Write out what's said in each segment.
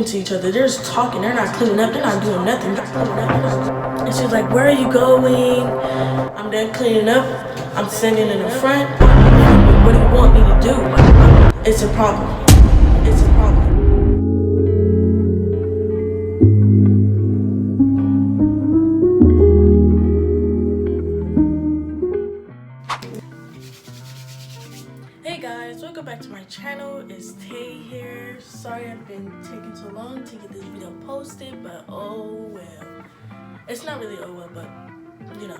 to each other. They're just talking. They're not cleaning up. They're not doing nothing. And she's like, where are you going? I'm done cleaning up. I'm standing in the front. What do you want me to do? It's a problem. It's a problem. Hey guys, welcome back to my channel. It's Tay here. Sorry I've been taking so long to get this video posted, but oh well. It's not really oh well, but you know.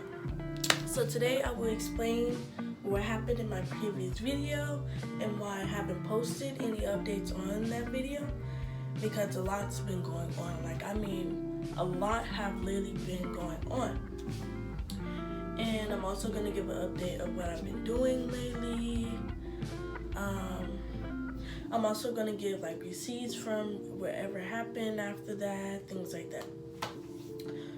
So today I will explain what happened in my previous video and why I haven't posted any updates on that video, because a lot's been going on. A lot have literally been going on. And I'm also going to give an update of what I've been doing lately. I'm also going to give like receipts from whatever happened after that, things like that.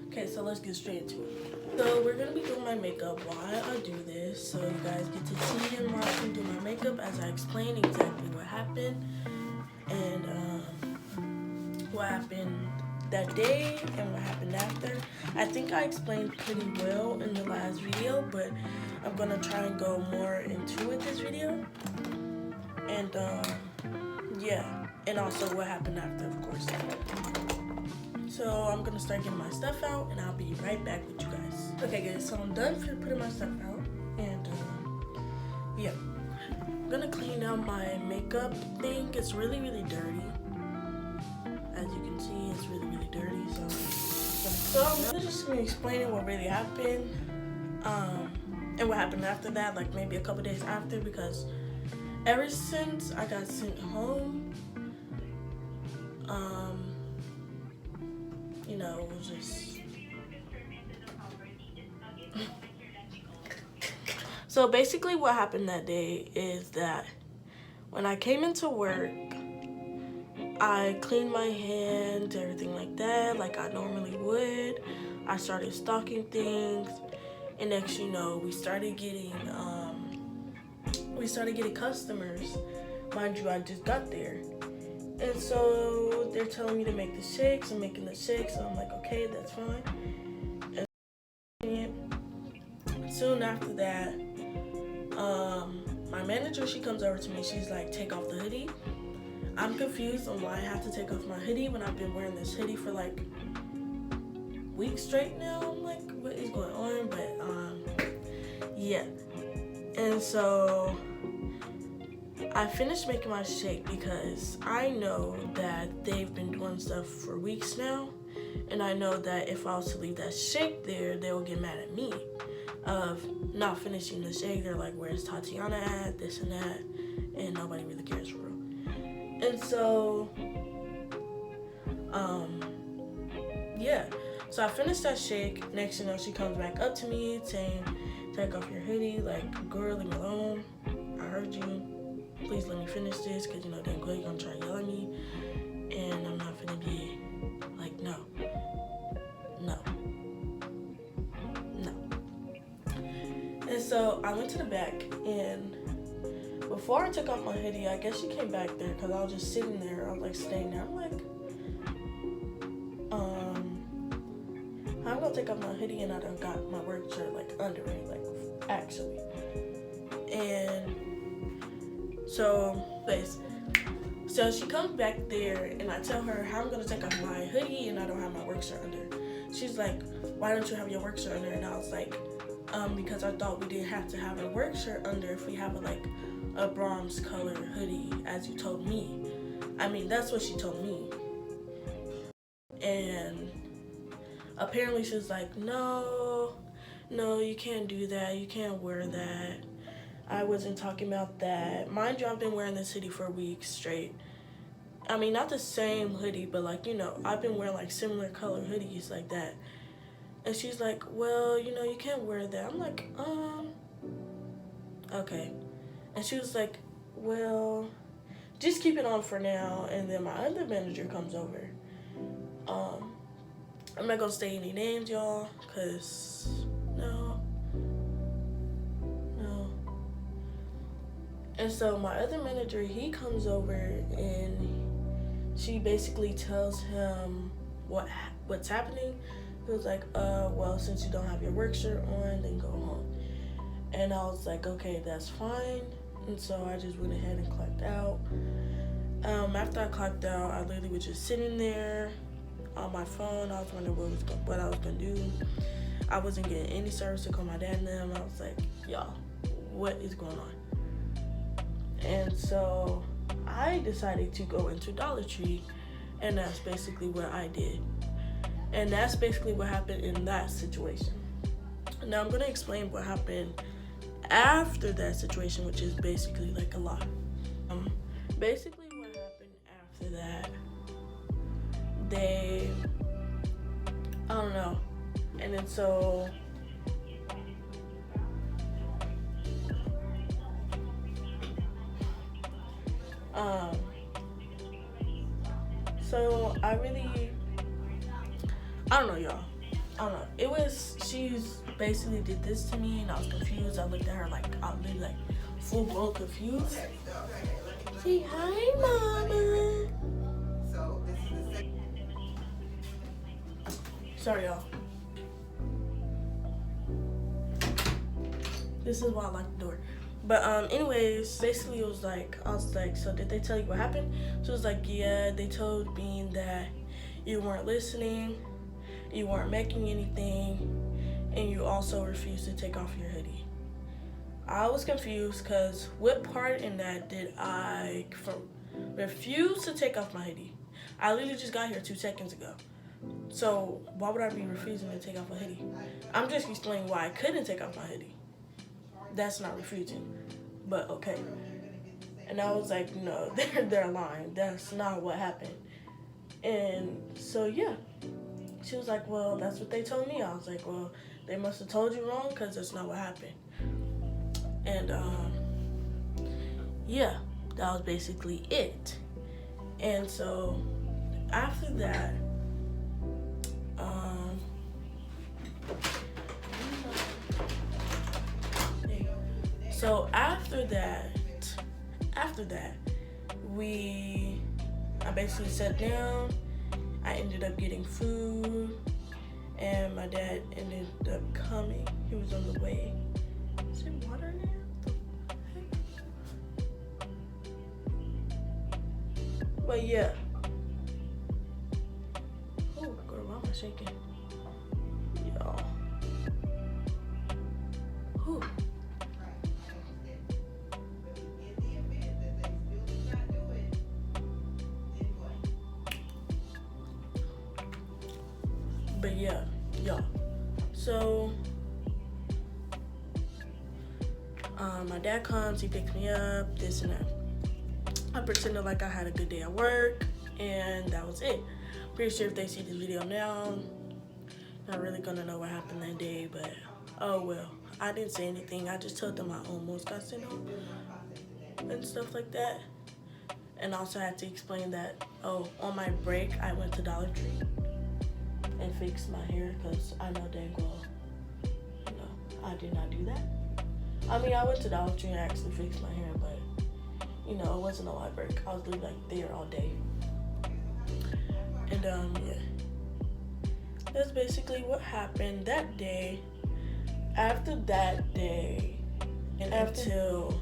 Okay, so let's get straight into it. So we're going to be doing my makeup while I do this, so you guys get to see and watch me do my makeup as I explain exactly what happened and what happened that day and what happened after. I think I explained pretty well in the last video, but I'm going to try and go more into it this video. And yeah, and also what happened after, of course. So I'm gonna start getting my stuff out and I'll be right back with you guys. Okay guys, so I'm done for putting my stuff out, and yeah, I'm gonna clean out my makeup thing. It's really dirty. As you can see, it's really dirty. So I'm just gonna explain what really happened, and what happened after that, like maybe a couple days after, because ever since I got sent home, you know, it was just so basically what happened that day is that when I came into work, I cleaned my hands, everything like that, like I normally would. I started stocking things, and next you know, we started getting customers. Mind you, I just got there. And so they're telling me to make the shakes. I'm making the shakes. So I'm like, okay, that's fine. And soon after that, my manager, she comes over to me. She's like, take off the hoodie. I'm confused on why I have to take off my hoodie when I've been wearing this hoodie for like weeks straight now. I'm like, what is going on? But yeah. And so I finished making my shake because I know that they've been doing stuff for weeks now, and I know that if I was to leave that shake there, they will get mad at me of not finishing the shake. They're like, where's Tatiana at, this and that, and nobody really cares for real. And so yeah, so I finished that shake. Next you know, she comes back up to me saying, take off your hoodie, like, girl, leave me alone, I heard you. Please let me finish this, because you know then Clay gonna try to yell at me, and I'm not gonna be like, no. And so I went to the back, and before I took off my hoodie, I guess she came back there because I was just sitting there. I was like staying there. I'm like, I'm gonna take off my hoodie, and I done got my work shirt like under it, like actually, and. So she comes back there, and I tell her how I'm gonna take off my hoodie and I don't have my work shirt under. She's like, why don't you have your work shirt under? And I was like, because I thought we didn't have to have a work shirt under if we have a bronze color hoodie, as you told me. I mean, that's what she told me. And apparently she's like, no, you can't do that, you can't wear that. I wasn't talking about that. Mind you, I've been wearing this hoodie for weeks straight. I mean, not the same hoodie, but like, you know, I've been wearing like similar color hoodies like that. And she's like, well, you know, you can't wear that. I'm like, okay. And she was like, well, just keep it on for now. And then my other manager comes over. I'm not gonna say any names, y'all, because no. And so my other manager, he comes over and she basically tells him what's happening. He was like, well, since you don't have your work shirt on, then go home. And I was like, okay, that's fine. And so I just went ahead and clocked out. After I clocked out, I literally was just sitting there on my phone. I was wondering what I was gonna do. I wasn't getting any service to call my dad and them. I was like, y'all, what is going on? And so I decided to go into Dollar Tree, and that's basically what I did. And that's basically what happened in that situation. Now I'm gonna explain what happened after that situation, which is basically like a lot. Basically what happened after that, I don't know. And then so I don't know, y'all. I don't know. She's basically did this to me, and I was confused. I looked at her like I was like full blown confused. Say hi, Mama. Sorry, y'all. This is why I locked the door. But anyways, basically it was like, I was like, so did they tell you what happened? So it was like, yeah, they told me that you weren't listening, you weren't making anything, and you also refused to take off your hoodie. I was confused because what part in that did I refuse to take off my hoodie? I literally just got here 2 seconds ago. So why would I be refusing to take off my hoodie? I'm just explaining why I couldn't take off my hoodie. That's not refusing, but okay. And I was like, no, they're lying. That's not what happened. And so yeah, she was like, well, that's what they told me. I was like, well, they must have told you wrong because that's not what happened. And yeah, that was basically it. And so after that, after that, I basically sat down. I ended up getting food, and my dad ended up coming. He was on the way. Is there water in there? But yeah. Oh, girl, why am I shaking? Y'all. Whew. But yeah, y'all. So, my dad comes, he picks me up, this and that. I pretended like I had a good day at work, and that was it. Pretty sure if they see this video now, not really gonna know what happened that day, but oh well. I didn't say anything. I just told them I almost got sent home and stuff like that. And also I had to explain that, oh, on my break, I went to Dollar Tree and fixed my hair because I know dang well, you know, I did not do that. I mean, I went to Dollar Tree and actually fixed my hair, but you know, it wasn't on my break. I was literally like there all day. And yeah, that's basically what happened that day. After that day, and until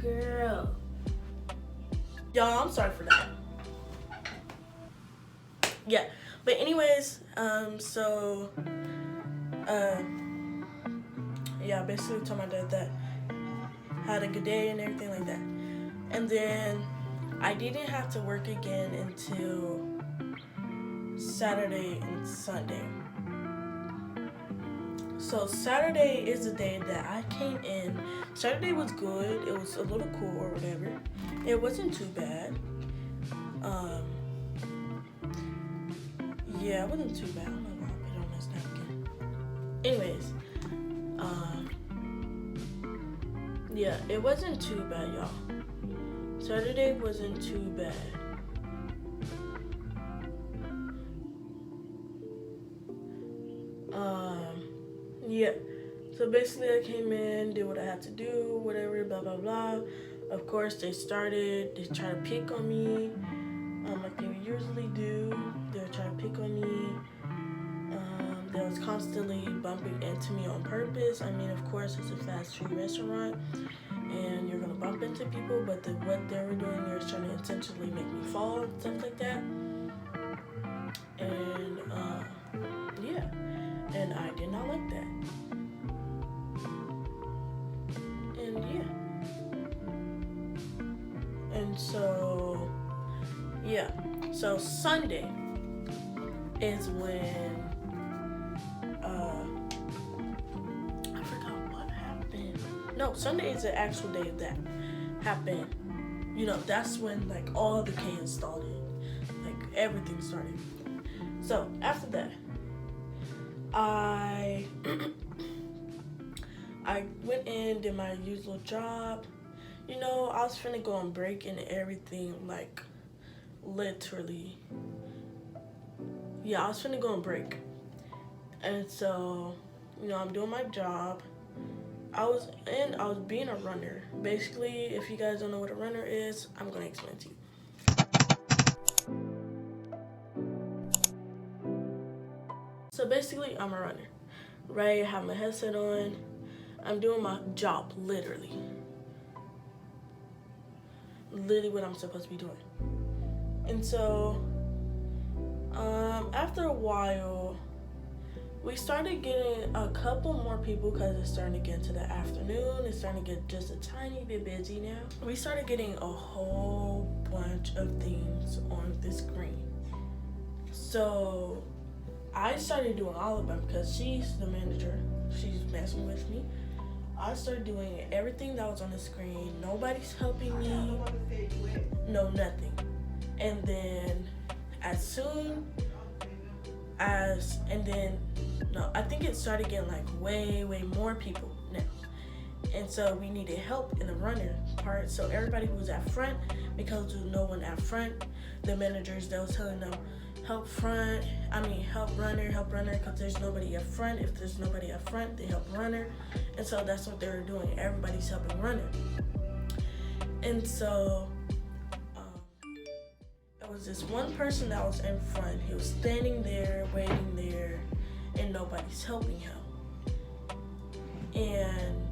girl. Y'all, I'm sorry for that. Yeah, but anyways, yeah, I basically told my dad that I had a good day and everything like that. And then I didn't have to work again until Saturday and Sunday. So Saturday is the day that I came in. Saturday was good. It was a little cool or whatever. It wasn't too bad. Yeah, it wasn't too bad. I don't know why I put it on this napkin. Anyways, yeah, it wasn't too bad, y'all. Saturday wasn't too bad. Yeah. So basically, I came in, did what I had to do, whatever, blah blah blah. Of course, they tried to pick on me, like they usually do. They were trying to pick on me. They was constantly bumping into me on purpose. I mean, of course, it's a fast food restaurant, and you're gonna bump into people. But what they were doing, they were trying to intentionally make me fall and stuff like that. And yeah, and I did not like that. And yeah, and so yeah, so Sunday is when I forgot what happened. No, Sunday is the actual day that happened. You know, that's when like all the chaos started, like everything started. So after that, I went in, did my usual job. You know, I was finna go on break and everything, like literally. Yeah, I was finna go on break. And so, you know, I'm doing my job. I was being a runner. Basically, if you guys don't know what a runner is, I'm gonna explain to you. So basically, I'm a runner, right? I have my headset on. I'm doing my job, literally what I'm supposed to be doing. And so, after a while, we started getting a couple more people because it's starting to get into the afternoon. It's starting to get just a tiny bit busy now. We started getting a whole bunch of things on the screen. So I started doing all of them because she's the manager. She's messing with me. I started doing everything that was on the screen. Nobody's helping me. No, nothing. And then I think it started getting like way more people now. And so we needed help in the runner part. So everybody who was at front, because there was no one at front, the managers, they was telling them, help runner, because there's nobody up front. If there's nobody up front, they help runner. And so that's what they were doing. Everybody's helping runner. And so there was this one person that was in front. He was standing there, waiting there, and nobody's helping him. And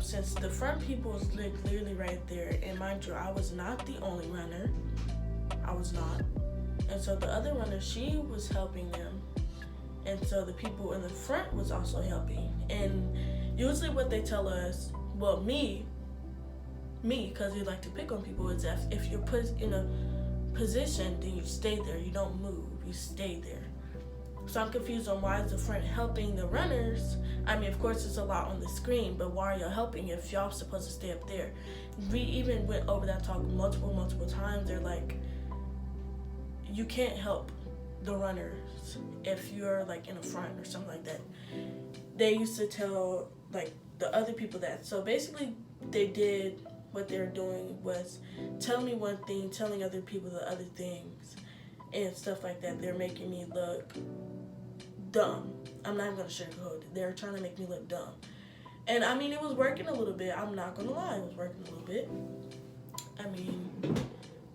since the front people was clearly right there, and mind you, I was not the only runner. I was not. And so the other runner, she was helping them. And so the people in the front was also helping. And usually what they tell us, well, me, because they like to pick on people, is that if you're put in a position, then you stay there. You don't move. You stay there. So I'm confused on why is the front helping the runners. I mean, of course, it's a lot on the screen, but why are y'all helping if y'all supposed to stay up there? We even went over that talk multiple times. They're like, you can't help the runners if you're like in the front or something like that. They used to tell like the other people that. So basically they did what they were doing was telling me one thing, telling other people the other things and stuff like that. They're making me look dumb. I'm not even gonna sugarcoat it. They're trying to make me look dumb. And I mean, it was working a little bit. I'm not gonna lie, it was working a little bit. I mean,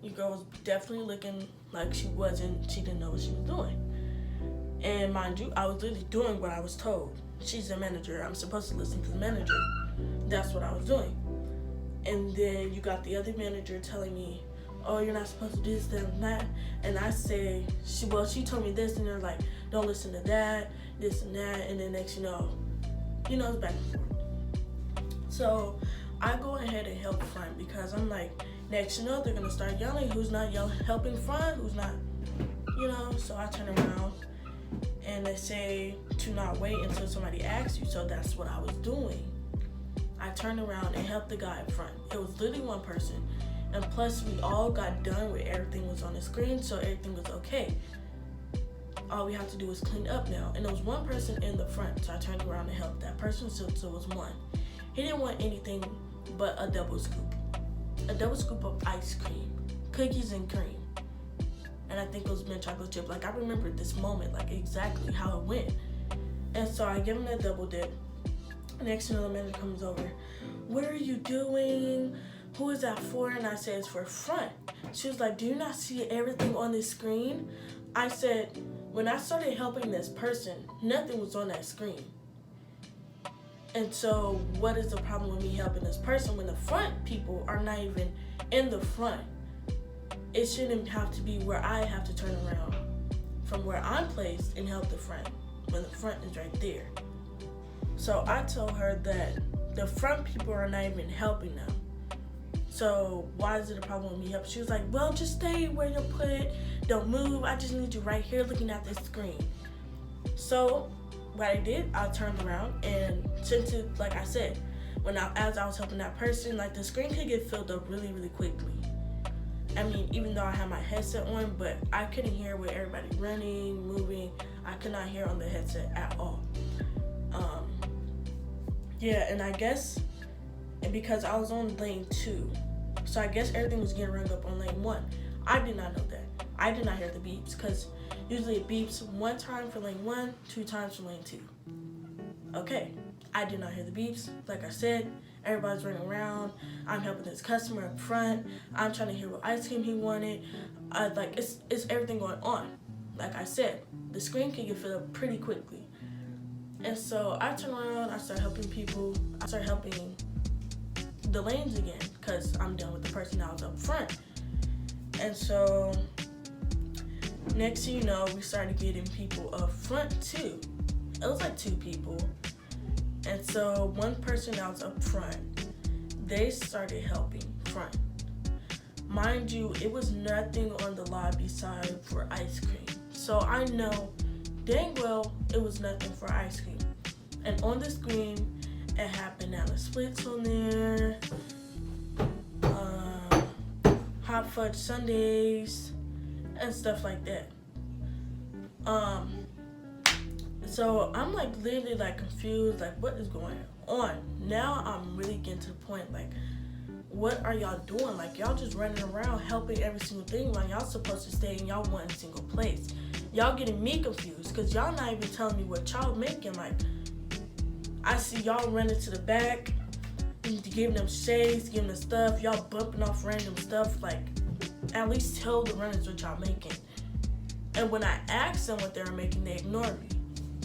your girl was definitely looking like she didn't know what she was doing. And mind you, I was literally doing what I was told. She's the manager. I'm supposed to listen to the manager. That's what I was doing. And then you got the other manager telling me, oh, you're not supposed to do this, that, and that. And I say, she told me this, and they're like, don't listen to that, this and that. And then next, you know, it's back and forth. So I go ahead and help front because I'm like, next, they're going to start yelling. Who's not helping front? Who's not, So I turn around and they say to not wait until somebody asks you. So that's what I was doing. I turned around and helped the guy in front. It was literally one person. And plus, we all got done with everything was on the screen, so everything was okay. all we have to do is clean up now. And there was one person in the front, so I turned around to help that person. So it was one. He didn't want anything but a double scoop of ice cream, cookies and cream, and I think it was mint chocolate chip. Like, I remember this moment, like exactly how it went. And so I give him that double dip. Next thing, the manager comes over. What are you doing? Who is that for? And I said, it's for front. She was like, do you not see everything on this screen? I said, when I started helping this person, nothing was on that screen. And so what is the problem with me helping this person when the front people are not even in the front? It shouldn't have to be where I have to turn around from where I'm placed and help the front when the front is right there. So I told her that the front people are not even helping them. So why is it a problem with me helping? She was like, well, just stay where you're put. Don't move. I just need you right here looking at this screen. So what I did, I turned around, and since it, like I said, as I was helping that person, like the screen could get filled up really, really quickly. I mean, even though I had my headset on, but I couldn't hear with everybody running, moving. I could not hear on the headset at all. Yeah, and I guess, and because I was on lane 2, so I guess everything was getting rung up on lane 1. I did not know that. I did not hear the beeps, because usually it beeps 1 time for lane 1, 2 times for lane 2. Okay, I did not hear the beeps. Like I said, everybody's running around. I'm helping this customer up front. I'm trying to hear what ice cream he wanted. It's everything going on. Like I said, the screen can get filled up pretty quickly. And so I turn around, I start helping people. I start helping the lanes again, because I'm done with the person that was up front. And so next thing you know, we started getting people up front too. It was like 2 people. And so one person that was up front, they started helping front. Mind you, it was nothing on the lobby side for ice cream. So I know dang well it was nothing for ice cream. And on the screen, it had banana splits on there, hot fudge sundaes, and stuff like that. So I'm like literally like confused, like what is going on? Now I'm really getting to the point, like, what are y'all doing? Like, y'all just running around helping every single thing when y'all supposed to stay in y'all one single place. Y'all getting me confused, because y'all not even telling me what y'all making. Like, I see y'all running to the back, giving them shades, giving them stuff, y'all bumping off random stuff. Like, at least tell the runners what y'all making. And when I ask them what they're making, they ignore me.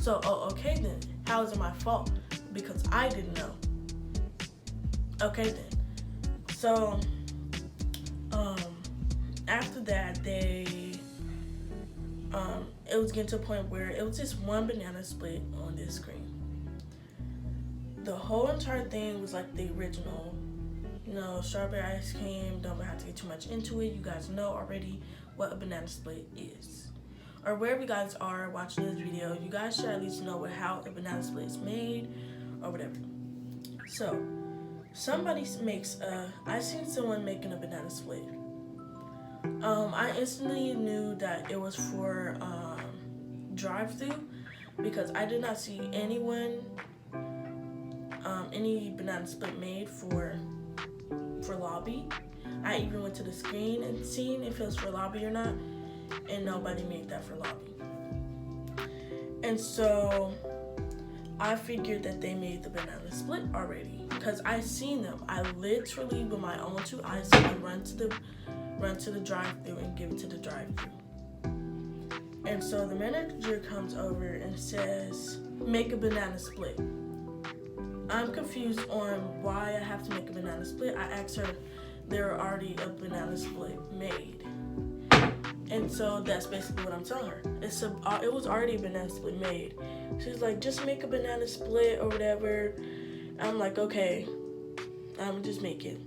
So, okay then, how is it my fault? Because I didn't know. Okay then. So, after that, it was getting to a point where it was just one banana split on this screen. The whole entire thing was like the original, strawberry ice cream. Don't have to get too much into it. You guys know already what a banana split is. Or wherever you guys are watching this video, you guys should at least know how a banana split is made or whatever. So, I seen someone making a banana split. I instantly knew that it was for drive-thru, because I did not see anyone, any banana split made for lobby. I even went to the screen and seen if it was for lobby or not, and nobody made that for lobby. And so I figured that they made the banana split already, because I seen them. I literally, with my own 2 eyes, seen them run to the drive-thru and give it to the drive-thru. And so the manager comes over and says, make a banana split. I'm confused on why I have to make a banana split. I asked her, there are already a banana split made. And so that's basically what I'm telling her. It was already a banana split made. She's like, just make a banana split or whatever. I'm like, okay, I'm just make it.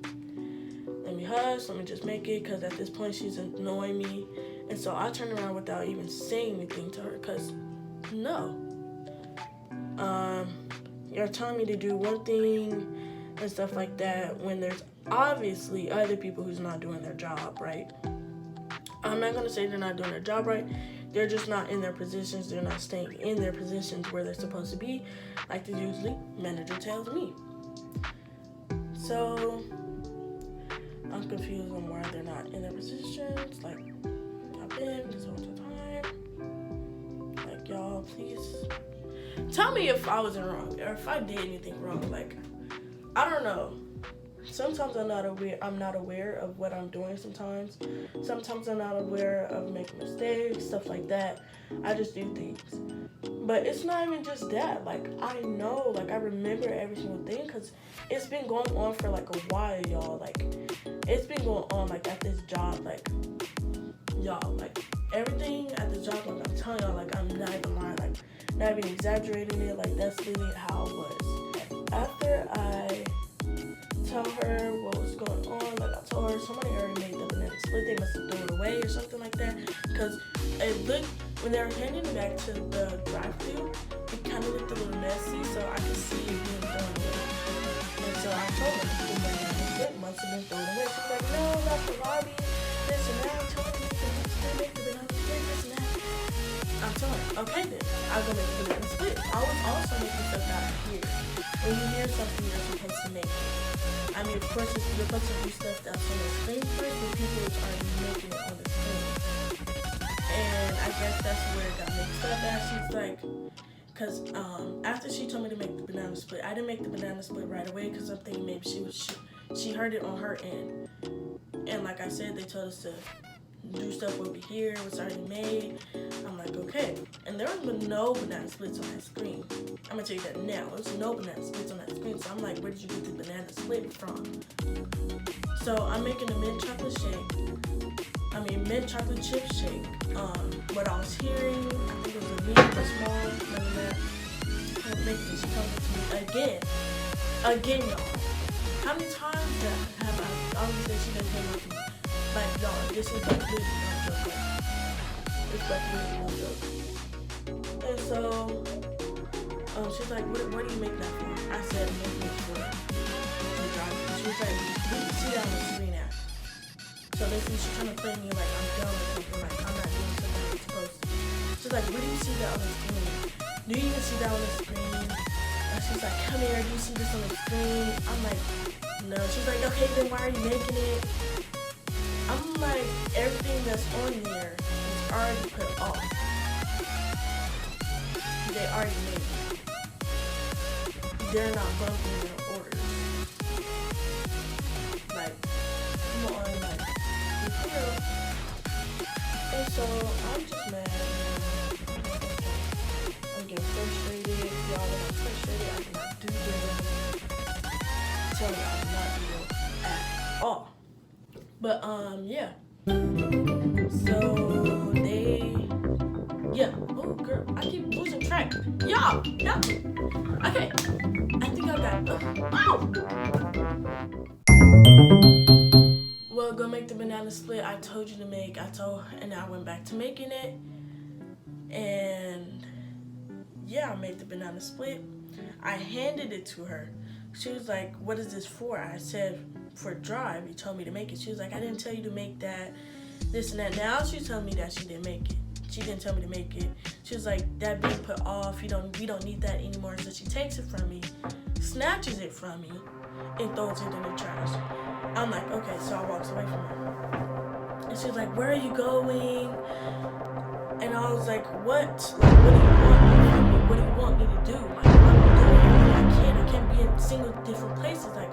Let me hush, let me just make it, because at this point she's annoying me. And so I turned around without even saying anything to her, because no. You're telling me to do one thing and stuff like that when there's obviously other people who's not doing their job right. I'm not going to say they're not doing their job right. They're just not in their positions. They're not staying in their positions where they're supposed to be, like the usually manager tells me. So I'm confused on why they're not in their positions. Like, I've been this whole time. Like, y'all, please tell me if I wasn't wrong or if I did anything wrong. Like, I don't know. Sometimes I'm not aware of what I'm doing sometimes. Sometimes I'm not aware of making mistakes, stuff like that. I just do things. But it's not even just that. Like, I know, like, I remember every single thing because it's been going on for, like, a while, y'all. Like, it's been going on, like, at this job. Like, y'all, like, everything at the job, like, I'm telling y'all, like, I'm not even lying. Like, not even exaggerating it. Like, that's literally how it was. After I tell her what was going on, like, I told her somebody already made the banana split. They must have thrown it away or something like that. Because it looked, when they were handing it back to the drive-thru, it kind of looked a little messy, so I could see it being thrown away. And so I told her the banana split must have been thrown away. She was like, no, not the lobby, this and that. I'm telling you, they make the banana split, this and that. I'm telling her, okay then, I'll go make the banana split. I was also making stuff out here. When you hear something, you're supposed to make it. I mean, of course, you're supposed to do stuff that's on the screen first, but people are already making it on the screen. And I guess that's where it got mixed up. And she's like, because after she told me to make the banana split, I didn't make the banana split right away because I'm thinking maybe she heard it on her end. And like I said, they told us to do stuff over here. It was already made. I'm like, okay. And there was no banana splits on that screen. I'm gonna tell you that now. There's no banana splits on that screen. So I'm like, where did you get the banana split from? So I'm making a mint chocolate chip shake. What I was hearing, I think it was a medium or small. Remember that? She comes to me again, y'all. How many times have I always said she done came up to me? Like, y'all, this is like really no joke. It's like really no joke. And so, she's like, what do you make that for? I said, I'm making it for the drive. She was like, we can see that on the screen now. So basically, she's trying to play me like I'm dumb or something, like I'm not doing something I'm supposed to. She's like, where do you see that on the screen? Do you even see that on the screen? And she's like, come here, do you see this on the screen? I'm like, no. She's like, okay, then why are you making it? I'm like, everything that's on there is already put off. They already made it. They're not bumping their orders. Like, come on, like, be real. And so, I'm just mad. I'm getting frustrated. Y'all, when I'm frustrated, I cannot do well. Tell me, I cannot do well at all. But, yeah. So, oh, girl, I keep losing track. Y'all. Okay. I think I got, ow! Well, go make the banana split I told you to make. And I went back to making it. And, yeah, I made the banana split. I handed it to her. She was like, what is this for? I said, for drive. You told me to make it. She was like, I didn't tell you to make that, this and that. Now she's telling me that she didn't make it. She didn't tell me to make it. She was like, that being put off. We don't need that anymore. So she takes it from me, snatches it from me, and throws it in the trash. I'm like, okay. So I walks away from her. And she was like, where are you going? And I was like, what? Like, what do you want me to do? What do you want me to do? Like, I'm doing everything I can't be in single different places. Like,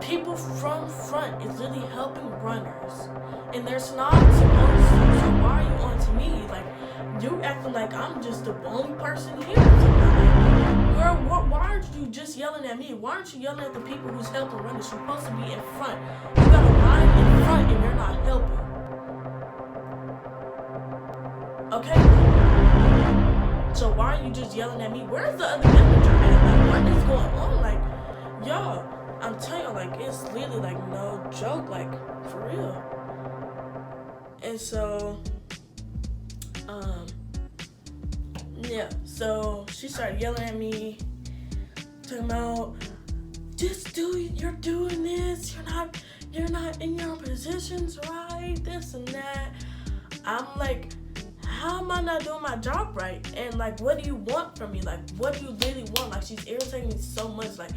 people from front is literally helping runners, and they're not supposed to. So why are you on to me? Like, you acting like I'm just the only person here. Girl, why aren't you just yelling at me? Why aren't you yelling at the people who's helping runners? You're supposed to be in front. You got a line in front, and you're not helping. Okay? So why are you just yelling at me? Where's the other manager at? Like, what is going on? Like, y'all. I'm telling you, like, it's literally, like, no joke, like, for real. And so, yeah, so she started yelling at me, talking about, just do it, you're doing this, you're not in your positions, right, this and that. I'm like, how am I not doing my job right? And like, what do you want from me? Like, what do you really want? Like, she's irritating me so much. Like,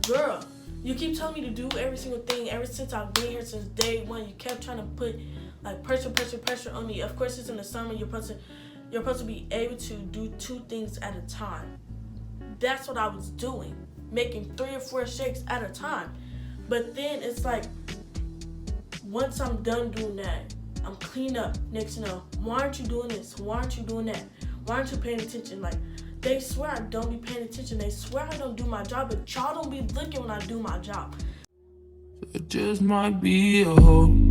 girl, you keep telling me to do every single thing ever since I've been here since day one. You kept trying to put like pressure on me. Of course, it's in the summer. You're supposed to be able to do 2 things at a time. That's what I was doing, making 3 or 4 shakes at a time. But then it's like, once I'm done doing that, I'm clean up. Next, why aren't you doing this? Why aren't you doing that? Why aren't you paying attention? Like, they swear I don't be paying attention. They swear I don't do my job, but y'all don't be looking when I do my job. It just might be a hoe.